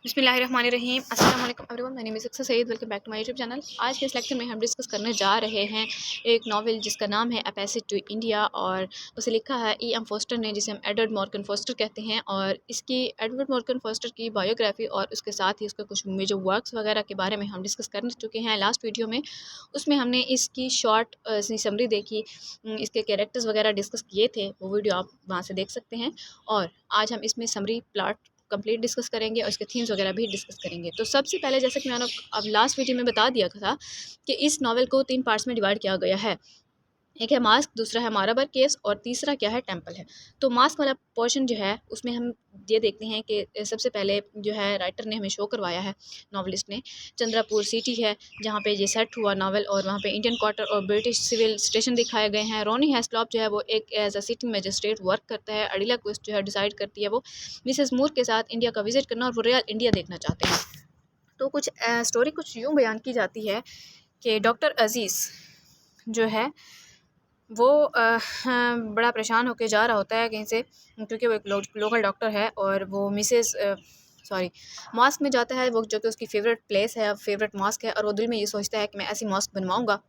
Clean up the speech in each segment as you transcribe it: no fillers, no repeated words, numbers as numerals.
बिस्मिल्लाहिर्रहमानिर्रहीम अस्सलाम वालेकुम everyone, my name is Aksar Saeed. Welcome back to my YouTube channel. आज के इस लेक्चर में हम डिस्कस करने जा रहे हैं एक नावल जिसका नाम है अ पैसेज टू इंडिया, और उसे लिखा है E.M. फोस्टर ने, जिसे हम एडवर्ड मॉर्गन फोस्टर कहते हैं। और इसकी एडवर्ड मॉर्गन फोस्टर की बायोग्राफी और उसके साथ ही उसके कुछ मेजर वर्क्स वगैरह के बारे में हम डिस्कस कर चुके हैं लास्ट वीडियो में। उसमें हमने इसकी शॉर्ट समरी देखी, इसके कैरेक्टर्स वगैरह डिस्कस किए थे, वो वीडियो आप वहाँ से देख सकते हैं। और आज हम इसमें समरी प्लॉट कंप्लीट डिस्कस करेंगे और इसके थीम्स वगैरह भी डिस्कस करेंगे। तो सबसे पहले, जैसे कि मैंने अब लास्ट वीडियो में बता दिया था कि इस नावल को 3 पार्ट्स में डिवाइड किया गया है। एक है मास्क, दूसरा है माराबर केव्स, और तीसरा क्या है, टेम्पल है। तो मास्क वाला पोर्शन जो है उसमें हम ये देखते हैं कि सबसे पहले जो है राइटर ने हमें शो करवाया है, नॉवलिस्ट ने, चंद्रापुर सिटी है जहाँ पे ये सेट हुआ नावल, और वहाँ पे इंडियन क्वार्टर और ब्रिटिश सिविल स्टेशन दिखाए गए हैं। रोनी हेस्लॉप जो है वो एक as a sitting magistrate work करता है। अडिला क्विस्ट जो है डिसाइड करती है वो मिसेस मूर के साथ इंडिया का विजिट करना, और वो रियल इंडिया देखना चाहते हैं। तो कुछ स्टोरी कुछ यूँ बयान की जाती है कि डॉक्टर अजीज़ जो है वो बड़ा परेशान होके जा रहा होता है कहीं से, क्योंकि वो एक लोकल डॉक्टर है, और वो मिसेस मॉस्क में जाता है, वो जो कि उसकी फ़ेवरेट प्लेस है, फ़ेवरेट मॉस्क है, और वो दिल में ये सोचता है कि मैं ऐसी मॉस्क बनवाऊँगा।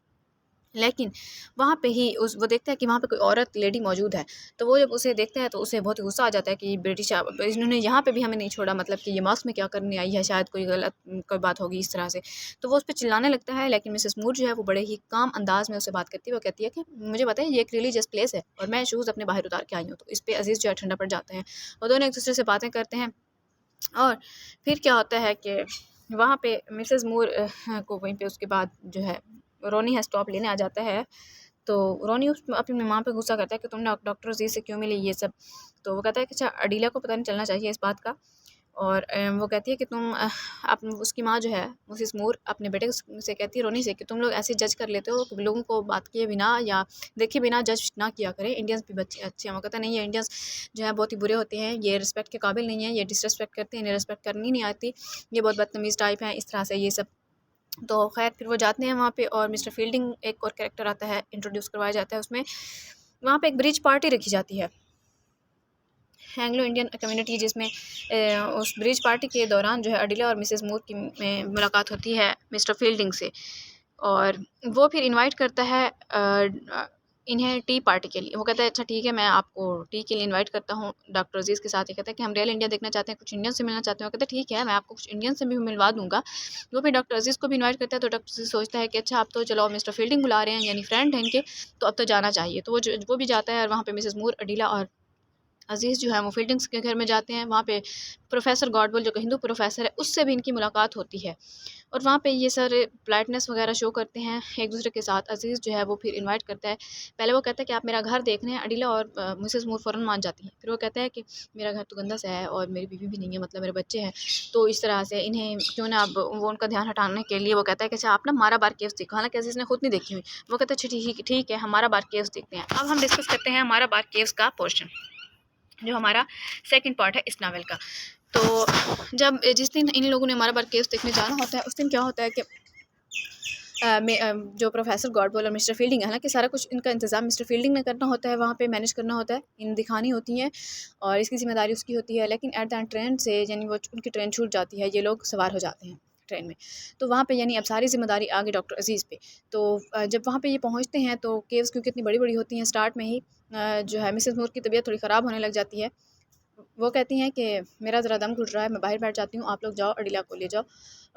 लेकिन वहाँ पे ही वो देखता है कि वहाँ पे कोई औरत लेडी मौजूद है। तो वो जब उसे देखता है तो उसे बहुत ही गुस्सा आ जाता है कि ब्रिटिश इन्होंने यहाँ पे भी हमें नहीं छोड़ा, मतलब कि ये मॉस्क में क्या करने आई है, शायद कोई गलत कोई बात होगी इस तरह से। तो वो उस पे चिल्लाने लगता है, लेकिन मिसेस मूर जो है वो बड़े ही काम अंदाज में उससे बात करती है। वो कहती है कि मुझे पता है ये एक रिलीजियस प्लेस है और मैं शूज़ अपने बाहर उतार के आई हूँ। तो इस पर अजीज़ जो है ठंडा पड़ जाते हैं, और दोनों एक दूसरे से बातें करते हैं। और फिर क्या होता है कि वहाँ पे मिसेस मूर को वहीं पे उसके बाद जो है रोनी है स्टॉप लेने आ जाता है। तो रोनी अपनी माँ पे गुस्सा करता है कि तुमने डॉक्टर अजीज़ से क्यों मिली ये सब। तो वो कहता है कि अच्छा, अडीला को पता नहीं चलना चाहिए इस बात का। और वो कहती है कि तुम उसकी माँ जो है मिसेस मूर अपने बेटे से कहती है रोनी से कि तुम लोग ऐसे जज कर लेते हो कि लोगों को बात किए बिना या देखे बिना जज ना किया करें। इंडियंस भी बच्चे अच्छे हैं। वो कहता नहीं है, इंडियंस जो है बहुत ही बुरे होते हैं, ये रिस्पेक्ट के काबिल नहीं है, ये डिसरिस्पेक्ट करते हैं, इन्हें रिस्पेक्ट करनी नहीं आती, ये बहुत बदतमीज़ टाइप हैं, इस तरह से ये सब। तो खैर फिर वो जाते हैं वहाँ पे, और मिस्टर फील्डिंग एक और कैरेक्टर आता है, इंट्रोड्यूस करवाया जाता है उसमें। वहाँ पे एक ब्रिज पार्टी रखी जाती है, एंग्लो इंडियन कम्युनिटी, जिसमें उस ब्रिज पार्टी के दौरान जो है अडिला और मिसेस मूर की में मुलाकात होती है मिस्टर फील्डिंग से। और वो फिर इनवाइट करता है इन्हें टी पार्टी के लिए। वो कहता है अच्छा ठीक है, मैं आपको टी के लिए इनवाइट करता हूँ डॉक्टर अजीज़ के साथ। ये कहता है कि हम रियल इंडिया देखना चाहते हैं, कुछ इंडियन से मिलना चाहते हैं। वो कहते हैं ठीक है, मैं आपको कुछ इंडियन से भी मिलवा दूंगा। वो भी डॉक्टर अजीज़ को भी इनवाइट करता है। तो डॉक्टर अजीज़ सोचता है कि अच्छा, आप तो चलो मिस्टर फील्डिंग बुला रहे हैं, यानी फ्रेंड हैं इनके, तो अब तो जाना चाहिए। तो वो भी जाता है, और वहाँ पे मिसेस मूर, अडीला और अज़ीज़ जो है वो फील्डिंग्स के घर में जाते हैं। वहाँ पे प्रोफेसर गॉडवेल जो कि हिंदू प्रोफेसर है, उससे भी इनकी मुलाकात होती है, और वहाँ पे ये सारे पोलाइटनेस वगैरह शो करते हैं एक दूसरे के साथ। अज़ीज़ जो है वो फिर इनवाइट करता है। पहले वो कहता है कि आप मेरा घर देख रहे हैं। अडीला और मिसेस मूर फ़ौरन मान जाती हैं। फिर वो कहता है कि मेरा घर तो गंदा सा है, और मेरी बीवी भी नहीं है, मतलब मेरे बच्चे हैं, तो इस तरह से इन्हें क्यों ना, अब वो उनका ध्यान हटाने के लिए वो कहता है कि अच्छा, आप ना मारा बार केव्स देखो। हालांकि अज़ीज़ ने खुद नहीं देखी हुई। वो कहता है अच्छा ठीक है, हमारा बार केव्स देखते हैं। अब हम डिस्कस करते हैं हमारा बार केव्स का पोर्शन, जो हमारा सेकंड पार्ट है इस नावल का। तो जब जिस दिन इन लोगों ने हमारा बार केव्स देखने जाना होता है, उस दिन क्या होता है कि जो प्रोफेसर गॉडवेल और मिस्टर फील्डिंग है, हालांकि सारा कुछ इनका इंतज़ाम मिस्टर फील्डिंग ने करना होता है, वहाँ पे मैनेज करना होता है, इन दिखानी होती हैं, और इसकी ज़िम्मेदारी उसकी होती है। लेकिन एट द एंड ट्रेन से, यानी वो उनकी ट्रेन छूट जाती है, ये लोग सवार हो जाते हैं ट्रेन में। तो वहाँ पे यानी अब सारी ज़िम्मेदारी आ गई डॉक्टर अजीज़ पे। तो जब वहाँ पे ये पहुँचते हैं तो केव्स क्योंकि इतनी बड़ी बड़ी होती हैं, स्टार्ट में ही जो है मिसेस मूर की तबीयत थोड़ी ख़राब होने लग जाती है। वो कहती हैं कि मेरा ज़रा दम घुट रहा है, मैं बाहर बैठ जाती हूँ, आप लोग जाओ, अडिला को ले जाओ।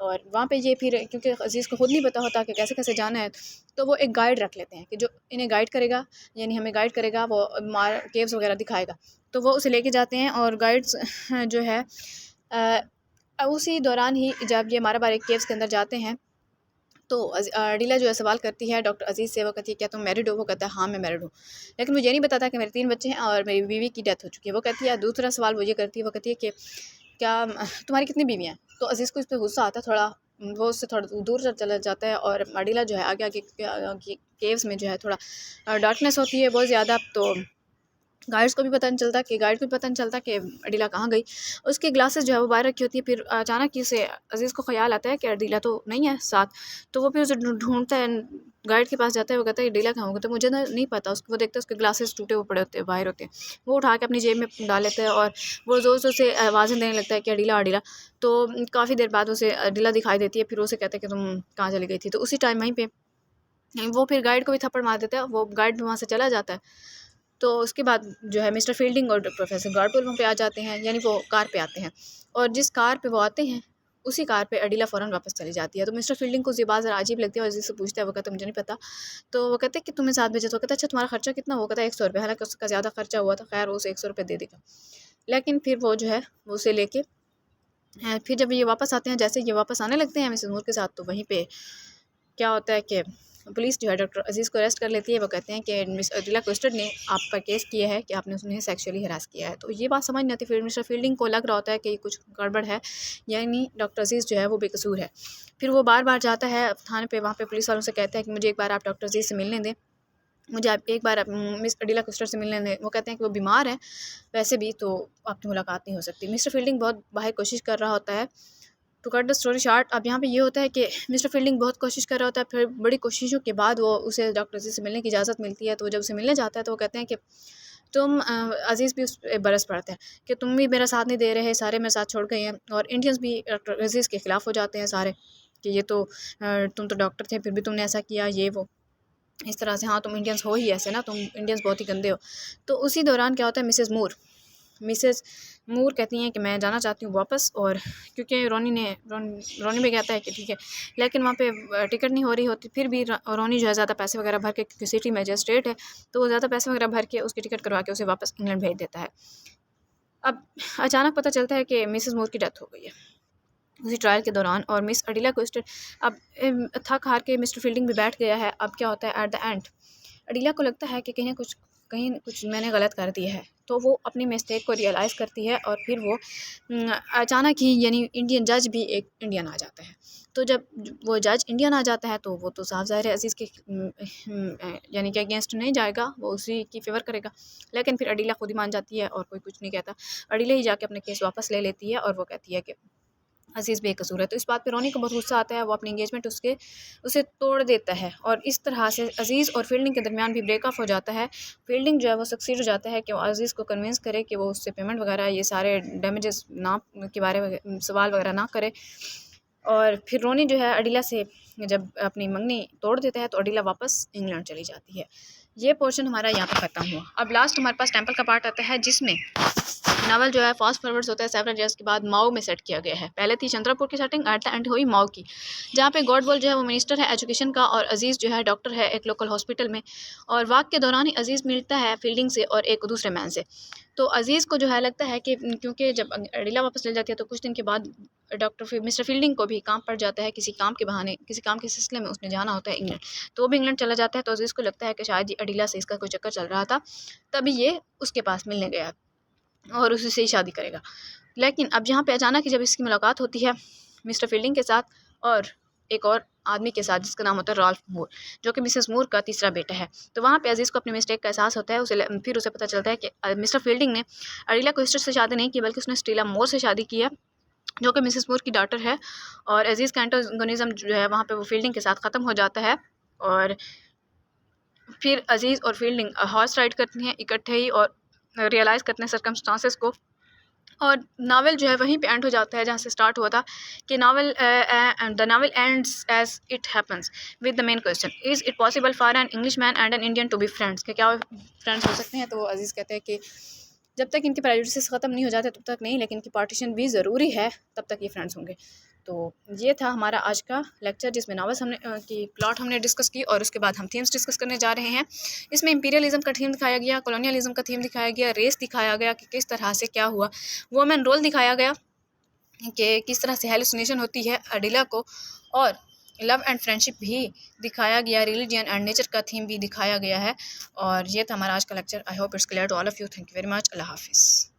और वहाँ पे ये फिर, क्योंकि अज़ीज़ को खुद नहीं पता होता कि कैसे कैसे जाना है, तो वो एक गाइड रख लेते हैं कि जो इन्हें गाइड करेगा, यानी हमें गाइड करेगा, वो केव्स वगैरह दिखाएगा। तो वो उसे लेके जाते हैं, और गाइड्स जो है उसी दौरान ही जब ये मारा बार एक केव्स के अंदर जाते हैं, तो अडीला जो है सवाल करती है डॉक्टर अजीज़ से। वो कहती है क्या तुम मैरिड हो? वो कहता है हाँ मैं मैरिड हूँ, लेकिन मुझे ये नहीं बताता कि मेरे 3 बच्चे हैं और मेरी बीवी की डेथ हो चुकी है। वो कहती है, दूसरा सवाल वो ये करती है, वो कहती है कि क्या तुम्हारी कितनी बीवियाँ हैं? तो अजीज़ को इस पे गुस्सा आता है थोड़ा, वो उससे थोड़ा दूर चला जाता है, और अडीला जो है आगे आगे केव्स में जो है थोड़ा डार्कनेस होती है बहुत ज़्यादा। तो गाइड्स को भी पता नहीं चलता कि अडीला कहाँ गई। उसकी ग्लासेस जो है वो बाहर रखी होती है। फिर अचानक ही उसे अजीज़ को ख्याल आता है कि अडीला तो नहीं है साथ। तो वो फिर उसे ढूंढता है, गाइड के पास जाता है। वो कहता है अडीला कहाँ होगा, तो मुझे ना नहीं पता। उसको वो देखता है उसके ग्लासेस टूटे हुए पड़े होते हैं, बाहर होते हैं। वो उठा के अपनी जेब में डाल लेता है और वो ज़ोर ज़ोर से आवाज़ें देने लगता है कि अडीला अडीला। तो काफ़ी देर बाद उसे अडीला दिखाई देती है। फिर उसे कहता है कि तुम कहाँ चली गई थी। तो उसी टाइम वहीं पे वो फिर गाइड को भी थप्पड़ मार देता है। वो गाइड भी वहाँ से चला जाता है। तो उसके बाद जो है मिस्टर फील्डिंग और प्रोफेसर गार्डवेल वहाँ पे आ जाते हैं, यानी वो कार पे आते हैं। और जिस कार पे वो आते हैं उसी कार पे अडीला फ़ौरन वापस चली जाती है। तो मिस्टर फील्डिंग को ये बात ज़रा अजीब लगती है और जिससे पूछता है। वो कहता है मुझे नहीं पता। तो वो कहते हैं कि तुम्हें 7 बजे। तो कहता है अच्छा तुम्हारा खर्चा कितना हुआ? कहता है 100 रुपये। हालांकि उसका ज़्यादा खर्चा हुआ था, खैर वो उसे 100 रुपये दे देगा। लेकिन फिर वो जो है वो उसे लेके फिर जब ये वापस आते हैं, जैसे ये वापस आने लगते हैं मिसेस मूर के साथ, तो वहीं पे क्या होता है कि पुलिस जो है डॉक्टर अजीज़ को अरेस्ट कर लेती है। वो कहते हैं कि मिस अडीला क्विस्टड ने आप पर केस किया है कि आपने उन्हें सेक्सुअली हरास किया है। तो ये बात समझ नहीं आती। फिर मिस्टर फील्डिंग को लग रहा होता है कि कुछ गड़बड़ है, यानी डॉक्टर अजीज़ जो है वो बेकसूर है। फिर वो बार बार जाता है थाने पे, वहाँ पे पुलिस वालों से कहता है कि मुझे एक बार आप डॉक्टर अजीज़ से मिलने दें, मुझे आप एक बार मिस अडीला क्विस्टर से मिलने दें। वो कहते हैं कि वो बीमार है वैसे भी, तो आपकी मुलाकात नहीं हो सकती। मिस्टर फील्डिंग बहुत बाहर कोशिश कर रहा होता है। To cut the story short, अब यहाँ पे ये होता है कि मिस्टर फील्डिंग बहुत कोशिश कर रहा होता है। फिर बड़ी कोशिशों के बाद वो उसे डॉक्टर अजीज़ से मिलने की इजाज़त मिलती है। तो जब उसे मिलने जाता है तो वो कहते हैं कि तुम अजीज़ भी उस पे बरस पड़ता है कि तुम भी मेरा साथ नहीं दे रहे, सारे मेरे साथ छोड़ गए हैं। और इंडियंस भी डॉक्टर अजीज़ के ख़िलाफ़ हो जाते हैं सारे, कि ये तो तुम तो डॉक्टर थे फिर भी तुमने ऐसा किया, ये वो इस तरह से। हाँ तुम इंडियंस हो ही ऐसे ना, तुम इंडियंस बहुत ही गंदे हो। तो उसी दौरान क्या होता है, मिसेस मूर कहती हैं कि मैं जाना चाहती हूँ वापस। और क्योंकि रोनी भी कहता है कि ठीक है, लेकिन वहाँ पे टिकट नहीं हो रही होती। फिर भी रोनी जो है ज़्यादा पैसे वगैरह भर के, क्योंकि सिटी मजिस्ट्रेट है तो वो ज़्यादा पैसे वगैरह भर के उसकी टिकट करवा के उसे वापस इंग्लैंड भेज देता है। अब अचानक पता चलता है कि मिसेस मूर की डेथ हो गई है उसी ट्रायल के दौरान। और मिस अडीला क्विस्टेड अब थक हार के मिस्टर फील्डिंग भी बैठ गया है। अब क्या होता है एट द एंड, अडीला को लगता है कि कहीं कुछ मैंने गलत कर दिया है। तो वो अपनी मिस्टेक को रियलाइज़ करती है और फिर वो अचानक ही, यानी इंडियन जज भी एक इंडियन आ जाता है। तो जब वो जज इंडियन आ जाता है तो वो तो साफ ज़ाहिर है अजीज़ के यानी कि अगेंस्ट नहीं जाएगा, वो उसी की फेवर करेगा। लेकिन फिर अडीला खुद ही मान जाती है और कोई कुछ नहीं कहता। अडीला ही जाके अपने केस वापस ले लेती है और वो कहती है कि अज़ीज़ बेकसूर है। तो इस बात पे रोनी को बहुत गुस्सा आता है। वो अपनी एंगेजमेंट उसे तोड़ देता है और इस तरह से अज़ीज़ और फील्डिंग के दरमियान भी ब्रेकअप हो जाता है। फील्डिंग जो है वो सक्सीड हो जाता है कि वो अज़ीज़ को कन्विंस करे कि वो उससे पेमेंट वगैरह, ये सारे डैमेजेस ना के बारे में सवाल वगैरह ना करे। और फिर रोनी जो है अडीला से जब अपनी मंगनी तोड़ देता है तो अडीला वापस इंग्लैंड चली जाती है। ये पोर्शन हमारा यहाँ पर ख़त्म हुआ। अब लास्ट हमारे पास टेम्पल का पार्ट आता है, जिसमें नावल जो है फास्ट फॉरवर्ड्स होता है 7 ईयर्स के बाद माओ में सेट किया गया है। पहले थी चंद्रपुर की सेटिंग, एट द एंड हुई माओ की, जहाँ पे गॉडबॉल जो है वो मिनिस्टर है एजुकेशन का और अजीज़ जो है डॉक्टर है एक लोकल हॉस्पिटल में। और वाक के दौरान ही अजीज़ मिलता है फील्डिंग से और एक दूसरे मैन से। तो अजीज़ को जो है लगता है कि क्योंकि जब अडीला वापस ले जाती है तो कुछ दिन के बाद मिस्टर फील्डिंग को भी काम पड़ जाता है, किसी काम के बहाने, किसी काम के सिलसिले में उसने जाना होता है इंग्लैंड। तो वो भी इंग्लैंड चला जाता है। तो अजीज़ को लगता है कि शायद ये अडीला से इसका कोई चक्कर चल रहा था, तभी ये उसके पास मिलने गया और उसी से ही शादी करेगा। लेकिन अब यहाँ पे अचानक ही जब इसकी मुलाकात होती है मिस्टर फील्डिंग के साथ और एक और आदमी के साथ जिसका नाम होता है राल्फ मूर, जो कि मिसेस मूर का तीसरा बेटा है। तो वहाँ पे अजीज़ को अपनी मिस्टेक का एहसास होता है। फिर उसे पता चलता है कि मिस्टर फील्डिंग ने अडीला क्विस्टर से शादी नहीं की, बल्कि उसने स्टीला मोर से शादी की है, जो कि मिसेस मूर की डॉटर है। और अजीज़ का एंटागोनिज्म जो है वहाँ पे वो फील्डिंग के साथ ख़त्म हो जाता है। और फिर अजीज़ और फील्डिंग हॉर्स राइड करती हैं इकट्ठे ही और रियलाइज़ करते हैं सर्कमस्टांसेस को। और नावल जो है वहीं पे एंड हो जाता है जहाँ से स्टार्ट हुआ था कि the novel ends as it happens with the main question, is it possible for an Englishman and an Indian to be friends, कि क्या वो फ्रेंड्स हो सकते हैं। तो अजीज़ कहते हैं कि जब तक इनके प्रेजुडिसेस ख़त्म नहीं हो जाते तब तक नहीं, लेकिन इनकी पार्टीशन भी ज़रूरी है, तब तक ये फ्रेंड्स होंगे। तो ये था हमारा आज का लेक्चर, जिसमें नावल्स की प्लॉट हमने डिस्कस की और उसके बाद हम थीम्स डिस्कस करने जा रहे हैं। इसमें इंपीरियलिज्म का थीम दिखाया गया, कॉलोनियलिज्म का थीम दिखाया गया, रेस दिखाया गया कि किस तरह से क्या हुआ, वुमेन रोल दिखाया गया कि किस तरह से हेलुसिनेशन होती है अडीला को, और लव एंड फ्रेंडशिप भी दिखाया गया, रिलीजन एंड नेचर का थीम भी दिखाया गया है। और ये था हमारा आज का lecture. I hope it's clear to all of you. Thank you very much. अल्लाह हाफिज़।